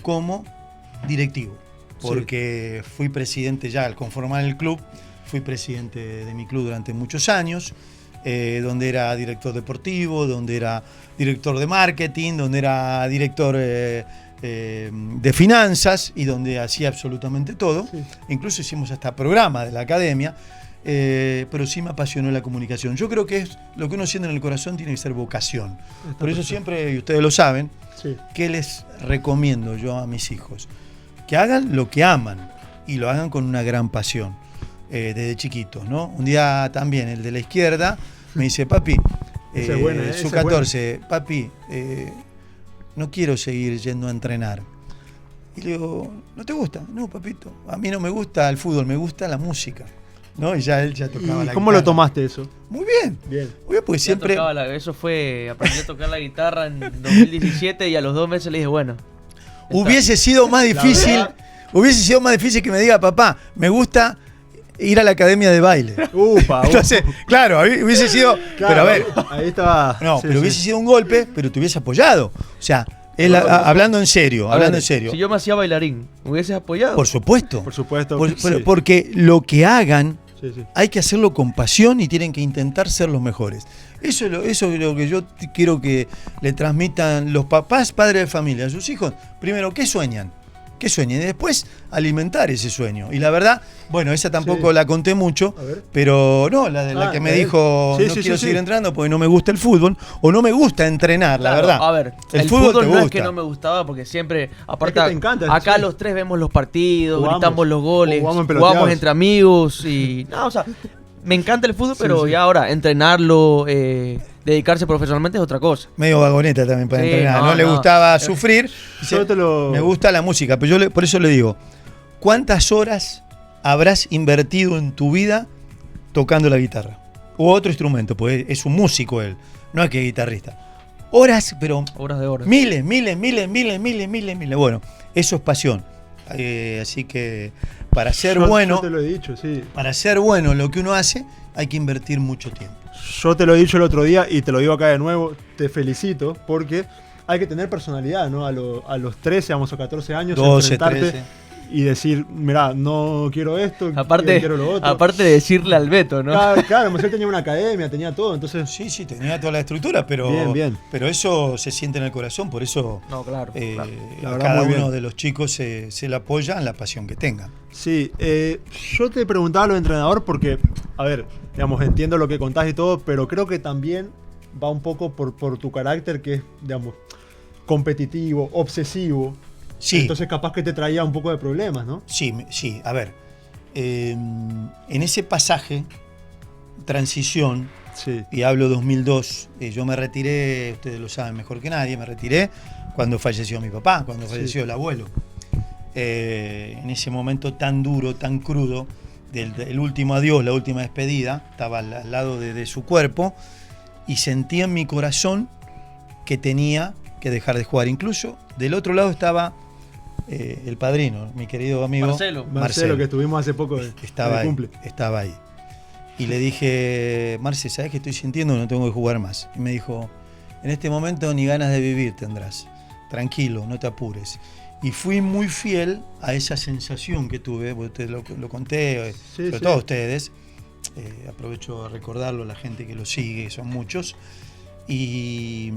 como directivo, porque fui presidente ya al conformar el club, fui presidente de mi club durante muchos años, donde era director deportivo, donde era director de marketing, donde era director de finanzas y donde hacía absolutamente todo. Sí. Incluso hicimos hasta programa de la academia, pero sí me apasionó la comunicación. Yo creo que es lo que uno siente en el corazón tiene que ser vocación. Por eso siempre, y ustedes lo saben, sí, que les recomiendo yo a mis hijos que hagan lo que aman y lo hagan con una gran pasión. Desde chiquitos, ¿no? Un día también el de la izquierda me dice, papi, su 14, papi, no quiero seguir yendo a entrenar. Y le digo, ¿no te gusta? No, papito, a mí no me gusta el fútbol, me gusta la música. ¿No? Y ya él ya tocaba la ¿Cómo guitarra. lo tomaste eso? Muy bien. Bien. Muy bien, porque siempre... Eso fue, aprendí a tocar la guitarra en 2017 y a los 2 meses le dije, bueno. Hubiese sido más difícil que me diga, papá, me gusta ir a la academia de baile. Entonces, claro, hubiese sido... Claro, pero a ver, ahí estaba... No, sí, pero hubiese sido un golpe, pero te hubiese apoyado. O sea, hablando en serio, Si yo me hacía bailarín, ¿me hubieses apoyado? Por supuesto. Por supuesto. Porque lo que hagan, hay que hacerlo con pasión y tienen que intentar ser los mejores. Eso es lo que yo quiero que le transmitan los papás, padres de familia, a sus hijos. Primero, ¿qué sueñan? ¿Qué sueñan? Y después alimentar ese sueño. Y la verdad, bueno, esa tampoco la conté mucho, pero no, la que me dijo no quiero seguir entrenando porque no me gusta el fútbol o no me gusta entrenar, la verdad. A ver, el fútbol no es que no me gustaba porque siempre, aparte, es que te encanta, acá los tres vemos los partidos, gritamos los goles, jugamos entre amigos y... No, o sea, me encanta el fútbol, pero ya ahora, entrenarlo... dedicarse profesionalmente es otra cosa. Medio vagoneta también para entrenar. No le gustaba sufrir. Me gusta la música. Pero yo por eso le digo, ¿cuántas horas habrás invertido en tu vida tocando la guitarra? U otro instrumento, pues es un músico él, no es que es guitarrista. Horas, pero horas de horas. Miles. Bueno, eso es pasión. Así que para ser bueno, yo te lo he dicho, sí. Para ser bueno en lo que uno hace, hay que invertir mucho tiempo. Yo te lo he dicho el otro día y te lo digo acá de nuevo, te felicito porque hay que tener personalidad, ¿no? A los 13, vamos, a 14 años, 12, 13. Y decir, mirá, no quiero esto, quiero lo otro. Aparte de decirle al Beto, ¿no? Claro, él tenía una academia, tenía todo, entonces... Sí, tenía toda la estructura, pero bien. Pero eso se siente en el corazón, por eso claro. Cada uno de los chicos se le apoya en la pasión que tengan. Sí, yo te preguntaba lo de entrenador porque, a ver, digamos, entiendo lo que contás y todo, pero creo que también va un poco por tu carácter que es, digamos, competitivo, obsesivo. Sí. Entonces capaz que te traía un poco de problemas, ¿no? Sí, a ver, en ese pasaje, transición, y hablo 2002, yo me retiré, ustedes lo saben mejor que nadie, me retiré cuando falleció mi papá, cuando falleció el abuelo. En ese momento tan duro, tan crudo, del último adiós, la última despedida, estaba al lado de su cuerpo y sentí en mi corazón que tenía que dejar de jugar. Incluso del otro lado estaba el padrino, mi querido amigo Marcelo, que estuvimos hace poco estaba ahí. y le dije, Marce, ¿sabes qué estoy sintiendo? No tengo que jugar más. Y me dijo, en este momento ni ganas de vivir tendrás. Tranquilo, no te apures. Y fui muy fiel a esa sensación que tuve, porque lo conté, sobre todo a ustedes. Aprovecho a recordarlo a la gente que lo sigue, son muchos. Y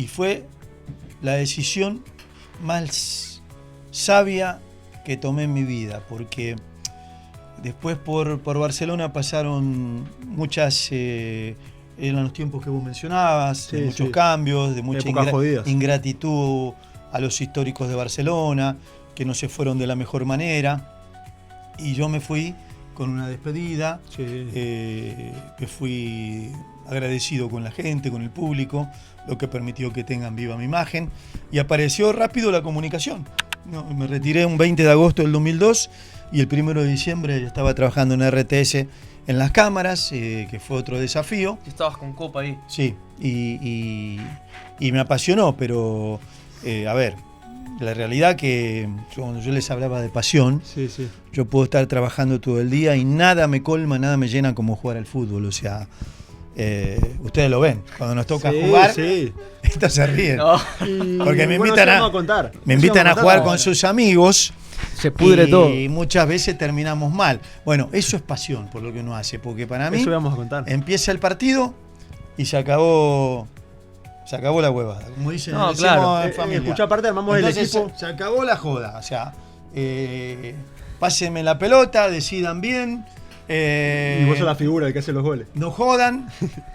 fue la decisión más sabia que tomé en mi vida, porque después por Barcelona pasaron muchas, eran los tiempos que vos mencionabas, de muchos cambios, de mucha ingratitud a los históricos de Barcelona, que no se fueron de la mejor manera, y yo me fui con una despedida, me fui agradecido con la gente, con el público, lo que permitió que tengan viva mi imagen, y apareció rápido la comunicación. No, me retiré un 20 de agosto del 2002 y el 1 de diciembre ya estaba trabajando en RTS en las cámaras, que fue otro desafío. Estabas con Copa ahí. Sí, y me apasionó, pero a ver, la realidad que cuando yo les hablaba de pasión, yo puedo estar trabajando todo el día y nada me colma, nada me llena como jugar al fútbol, o sea... ustedes lo ven, cuando nos toca jugar, estos se ríen. No. Porque me invitan a jugar con sus amigos. Se pudre todo. Y muchas veces terminamos mal. Bueno, eso es pasión por lo que uno hace. Porque para mí, eso vamos a contar. Empieza el partido y se acabó la huevada. Como dicen, en familia. Escucha, aparte armamos el equipo. Se acabó la joda. O sea, pásenme la pelota, decidan bien. Y vos sos la figura, el que hace los goles. No jodan,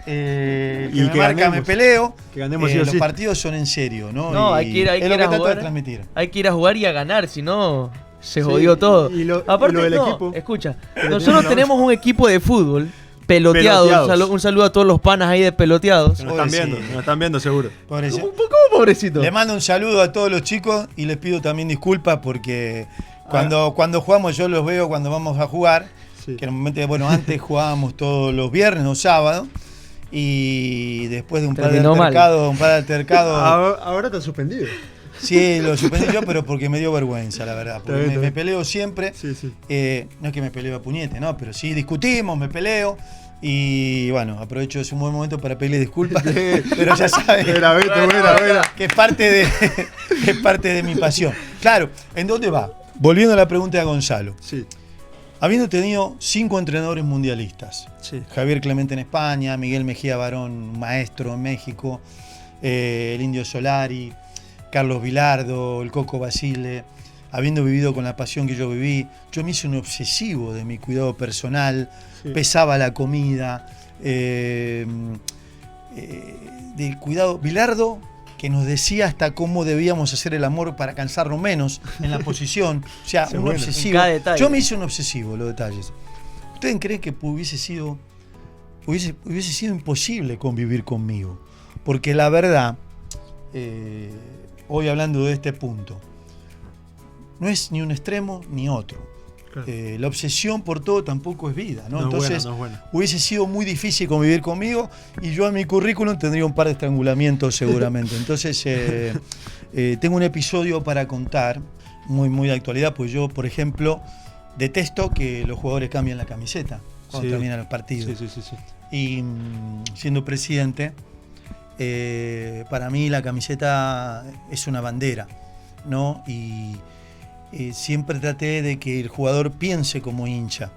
que y me que marca, ganemos, me peleo. Que ganemos los partidos son en serio, ¿no? No, hay que ir a transmitir. Hay que ir a jugar y a ganar, si no se jodió todo. Aparte, lo del equipo. Escucha, nosotros tenemos un equipo de fútbol peloteados. Un saludo a todos los panas ahí de peloteados. Que nos están viendo seguro. Pobrecito. ¿Cómo pobrecito? Le mando un saludo a todos los chicos y les pido también disculpas porque cuando jugamos yo los veo cuando vamos a jugar. Que normalmente, antes jugábamos todos los viernes o sábados y después de un par de altercados. Ahora te has suspendido. Sí, lo suspendí yo, pero porque me dio vergüenza, la verdad. Porque me peleo siempre. No es que me peleo a puñete, ¿no? Pero sí discutimos, me peleo. Y bueno, aprovecho, es un buen momento para pedirle disculpas. Pero ya sabes que es parte de mi pasión. Claro, ¿en dónde va? Volviendo a la pregunta de Gonzalo. Sí. Habiendo tenido 5 entrenadores mundialistas, Javier Clemente en España, Miguel Mejía Barón, maestro en México, el Indio Solari, Carlos Vilardo, el Coco Basile, habiendo vivido con la pasión que yo viví, yo me hice un obsesivo de mi cuidado personal, pesaba la comida, del cuidado. Vilardo, que nos decía hasta cómo debíamos hacer el amor para cansarnos menos en la posición. O sea, un obsesivo. Yo me hice un obsesivo, los detalles. ¿Ustedes creen que hubiese sido imposible convivir conmigo? Porque la verdad, hoy hablando de este punto, no es ni un extremo ni otro. Claro. La obsesión por todo tampoco es vida, ¿no? Entonces, hubiese sido muy difícil convivir conmigo y yo en mi currículum tendría un par de estrangulamientos seguramente. Entonces, tengo un episodio para contar, muy de actualidad, pues yo, por ejemplo, detesto que los jugadores cambien la camiseta cuando terminan los partidos. Sí. Y siendo presidente, para mí la camiseta es una bandera, ¿no? Y siempre traté de que el jugador piense como hincha.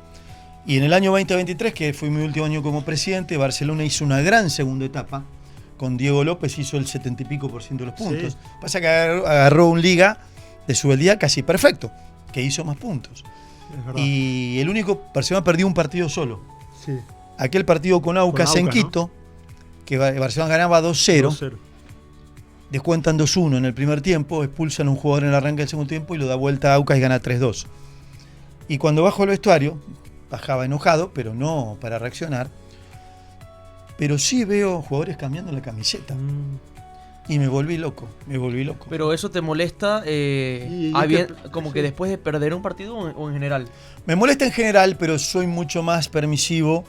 Y en el año 2023, que fue mi último año como presidente, Barcelona hizo una gran segunda etapa. Con Diego López hizo el 70 y pico % de los puntos. Pasa que agarró un liga de su día casi perfecto, que hizo más puntos. Y Barcelona perdió un partido solo. Aquel partido con Aucas en Quito, ¿no? Que Barcelona ganaba 2-0. Descuentan 2-1 en el primer tiempo, expulsan a un jugador en el arranque del segundo tiempo y lo da vuelta a Aucas y gana 3-2. Y cuando bajo al vestuario, bajaba enojado, pero no para reaccionar, pero sí veo jugadores cambiando la camiseta. Y me volví loco. ¿Pero eso te molesta como que después de perder un partido o en general? Me molesta en general, pero soy mucho más permisivo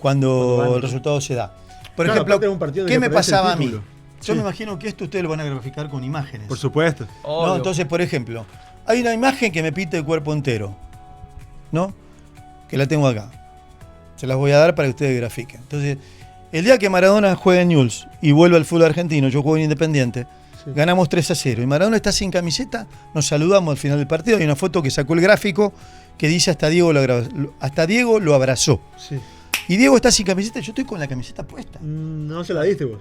cuando el resultado se da. Por ejemplo, ¿qué me pasaba a mí? Yo me imagino que esto ustedes lo van a graficar con imágenes. Por supuesto. ¿No? Entonces, por ejemplo, hay una imagen que me pita el cuerpo entero, ¿no? Que la tengo acá. Se las voy a dar para que ustedes grafiquen. Entonces, el día que Maradona juega en Newell's y vuelve al fútbol argentino, yo juego en Independiente, ganamos 3-0. Y Maradona está sin camiseta, nos saludamos al final del partido. Hay una foto que sacó el gráfico que dice hasta Diego lo abrazó. Sí. Y Diego está sin camiseta y yo estoy con la camiseta puesta. No se la diste vos.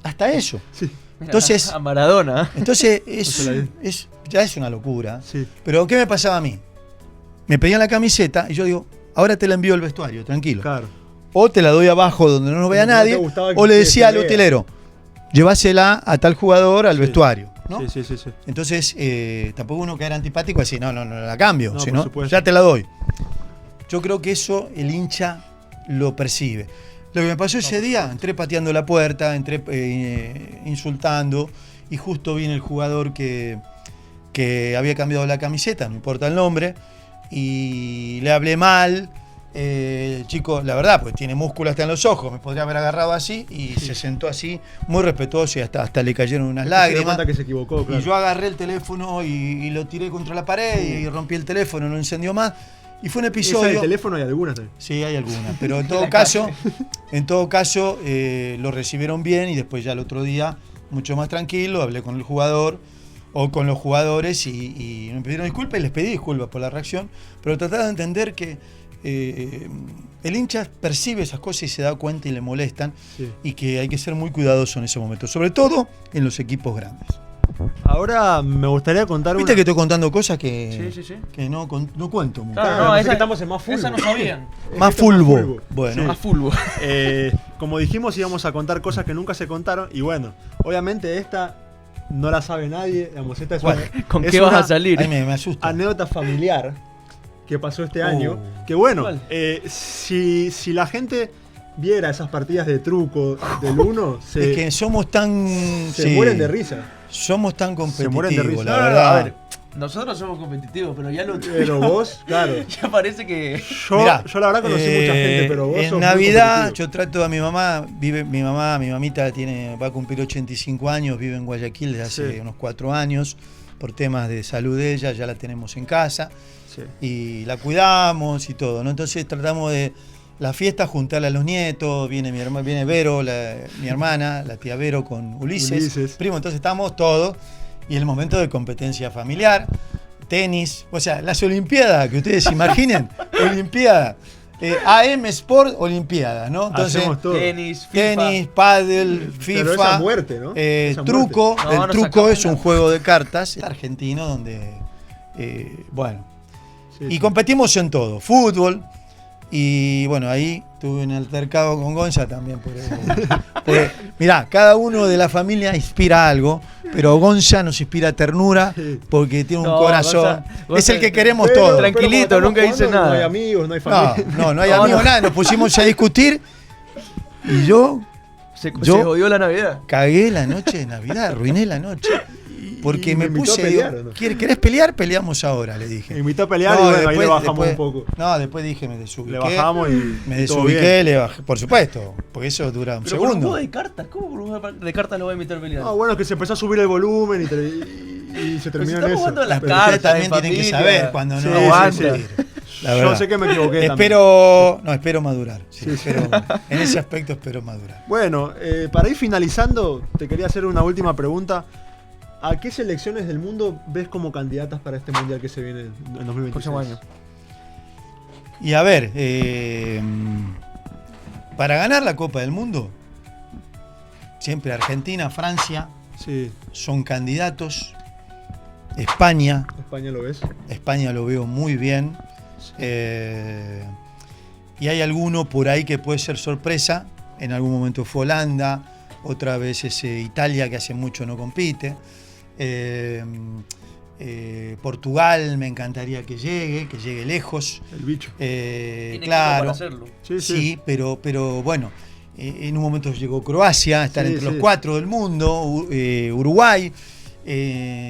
Hasta eso. Sí. Entonces, A Maradona. entonces se la di. ya es una locura. Sí. Pero ¿qué me pasaba a mí? Me pedían la camiseta y yo digo, ahora te la envío al vestuario, tranquilo. Claro. O te la doy abajo donde no nos vea No te nadie, gustaba o le que decía se al vea. utilero, llevásela a tal jugador al vestuario. ¿no? Sí. Entonces, tampoco uno queda antipático y decir, no la cambio, No, si por no, supuesto. ya te la doy. Yo creo que eso el hincha lo percibe. Lo que me pasó ese día, entré pateando la puerta, entré insultando, y justo viene el jugador que había cambiado la camiseta, no importa el nombre, y le hablé mal. Chico, la verdad, pues tiene músculo hasta en los ojos, me podría haber agarrado así y se sentó así, muy respetuoso, y hasta le cayeron unas Se dio lágrimas. cuenta que se equivocó, claro. Y yo agarré el teléfono y lo tiré contra la pared y rompí el teléfono, no encendió más. Y fue un Esa episodio. de teléfono hay algunas también. Sí, hay algunas, pero en todo caso, lo recibieron bien, y después ya el otro día, mucho más tranquilo, hablé con el jugador o con los jugadores y me pidieron disculpas y les pedí disculpas por la reacción, pero trataba de entender que el hincha percibe esas cosas y se da cuenta y le molestan, Sí. y que hay que ser muy cuidadoso en ese momento, sobre todo en los equipos grandes. Ahora me gustaría contar Viste una... que estoy contando cosas que, Sí. que no cuento mucho. Claro, Claro, no, pensé esa- que estamos en más fútbol. Esa no sabían. Más Esto es fulbo. fulbo. Bueno, Sí. Más fútbol. Como dijimos, íbamos a contar cosas que nunca se contaron. Y bueno, obviamente esta no la sabe nadie. Digamos, esta es ¿Cuál? una, ¿Con es qué vas una a salir? ahí me asusta. anécdota familiar que pasó este año. Oh. Que bueno, ¿Cuál? si la gente viera esas partidas de truco del 1, Es que somos tan. se sí, mueren de risa. Somos tan Se mueren de competitivos, risa. la No, verdad. a ver, nosotros somos competitivos, pero ya lo Pero vos, claro. ya parece que. Mirá, Yo la verdad conocí mucha gente, pero vos sos en muy Navidad competitivo. yo trato a mi mamá, mi mamita va a cumplir 85 años, vive en Guayaquil desde hace Sí. unos 4 años, por temas de salud de ella, ya la tenemos en casa Sí. y la cuidamos y todo, ¿no? Entonces tratamos de la fiesta juntarla a los nietos, viene viene Vero, mi hermana, la tía Vero con Ulises, primo, entonces estamos todos, y el momento de competencia familiar, tenis, o sea, las Olimpiadas, que ustedes se imaginen, Olimpiada, AM Sport Olimpiada, ¿no? Entonces, Hacemos todo. Tenis, FIFA. tenis, pádel, FIFA, Pero esa muerte, ¿no? Esa truco, muerte. No, el nos truco sacamos es un la- juego de cartas argentino donde, bueno, Sí, y sí. competimos en todo, fútbol, y bueno, ahí tuve un altercado con Gonza también. Porque, mirá, cada uno de la familia inspira algo, pero Gonza nos inspira ternura Sí. porque tiene un No, corazón. Gonza- es el que queremos Pero- todos. pero Tranquilito, cuando nunca estamos dice jugando, nada. No hay amigos, no hay No, familia. no hay No, amigos, no. nada. Nos pusimos a discutir y yo Se Yo- jodió la Navidad. cagué la noche de Navidad, arruiné la noche. Porque Y me invitó a puse, pelear, digo, ¿o no? ¿querés pelear? Peleamos ahora, le dije. Me invitó a pelear y bueno, ahí le bajamos un poco. No, después dije, me desubiqué. Le bajamos y Me todo desubiqué, bien. le bajé. Por supuesto, porque eso dura un Pero por un segundo. juego de cartas, ¿cómo por un juego de cartas lo voy a invitar a pelear? No, bueno, que se empezó a subir el volumen y se Pero si terminó en estamos eso. jugando a las Pero- cartas. Ustedes también de tienen que familia. saber cuando Sí, no sí, aguanta. sí. La Yo verdad. sé que me equivoqué también. Espero en ese aspecto espero madurar. Bueno, para ir finalizando, te quería hacer una última pregunta. ¿A qué selecciones del mundo ves como candidatas para este mundial que se viene en 2026? Próximo año. Y a ver, para ganar la Copa del Mundo, siempre Argentina, Francia Sí, son candidatos. España España lo ves. España lo veo muy bien. Y hay alguno por ahí que puede ser sorpresa. En algún momento fue Holanda, otra vez es Italia, que hace mucho no compite. Portugal me encantaría que llegue lejos. El bicho. Tiene Claro, equipo para hacerlo. Sí. pero bueno, en un momento llegó Croacia, estar Sí, entre sí. los 4 del mundo, Uruguay,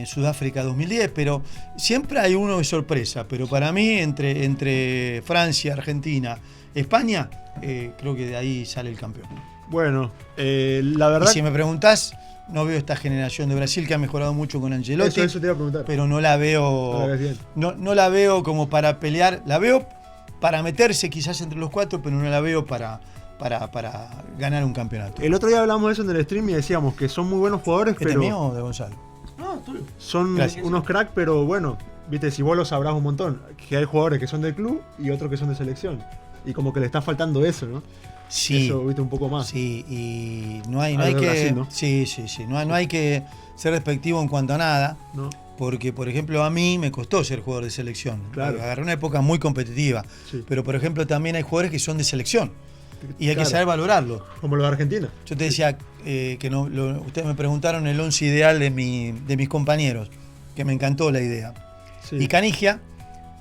Sudáfrica 2010, pero siempre hay uno de sorpresa. Pero para mí, entre Francia, Argentina, España, creo que de ahí sale el campeón. Bueno, la Y verdad. si me preguntás, no veo esta generación de Brasil que ha mejorado mucho con Ancelotti, eso te iba a preguntar. pero no la No la veo. ves bien. No la veo como para pelear. La veo para meterse quizás entre los 4, pero no la veo para ganar un campeonato. El otro día hablamos de eso en el stream y decíamos que son muy buenos jugadores, ¿Este pero mío o de Gonzalo? No, tuyo. son Gracias. unos cracks, pero bueno, viste, si vos lo sabrás un montón, que hay jugadores que son del club y otros que son de selección. Y como que le está faltando eso, ¿no? Sí. Eso, viste, un poco más. Sí, y no hay Algo de que. Brasil, ¿no? Sí. No hay que ser despectivo en cuanto a nada. ¿No? Porque, por ejemplo, a mí me costó ser jugador de selección. Claro. Agarré una época muy competitiva. Sí. Pero, por ejemplo, también hay jugadores que son de selección. Y hay Claro. que saber valorarlo. Como los de Argentina. Yo te decía que no, ustedes me preguntaron el 11 ideal de mis compañeros, que me encantó la idea. Sí. Y Canigia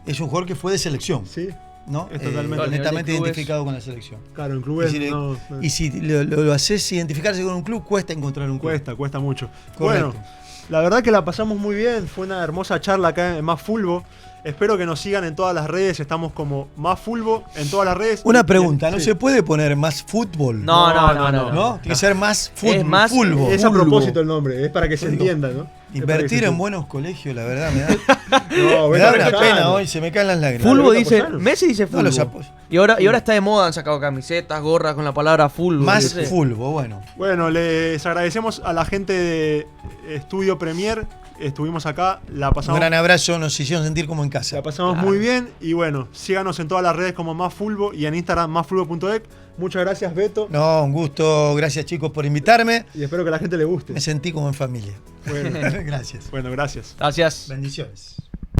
es un jugador que fue de selección, Sí, ¿no? Es totalmente. Al nivel Netamente de clubes. identificado con la selección. claro, en clubes Y si, no, y si lo haces identificarse con un club, cuesta encontrar un club. cuesta mucho. Correcto. Bueno, la verdad que la pasamos muy bien, fue una hermosa charla acá en Más Fulbo. Espero que nos sigan en todas las redes, estamos como Más Fulbo en todas las redes. Una Y- pregunta, ¿no sí. se puede poner más fútbol? No. ¿No? Tiene que ser más fútbol. Es más- fulbo. Es a Fulbo. propósito el nombre, es para que se Fulbo. entienda, ¿no? Es para que Invertir se en entienda. buenos colegios, la verdad, me da, No, me vete da a una Posano. pena hoy, se me caen las lágrimas. Fulbo Vete a dice, Posano. Messi dice No los fulbo. apoyo. Y ahora está de moda, han sacado camisetas, gorras con la palabra fulbo. Más yo sé. fulbo, bueno. Bueno, les agradecemos a la gente de Estudio Premier, estuvimos acá, la Un pasamos, gran abrazo, nos hicieron sentir como en casa. la pasamos Claro. muy bien y bueno, síganos en todas las redes como Más Fulbo y en Instagram másfulbo.ec. Muchas gracias, Beto, No, un gusto, gracias chicos por invitarme. y espero que a la gente le guste. Me sentí como en familia. Bueno, Gracias. bueno, gracias. Gracias. Bendiciones.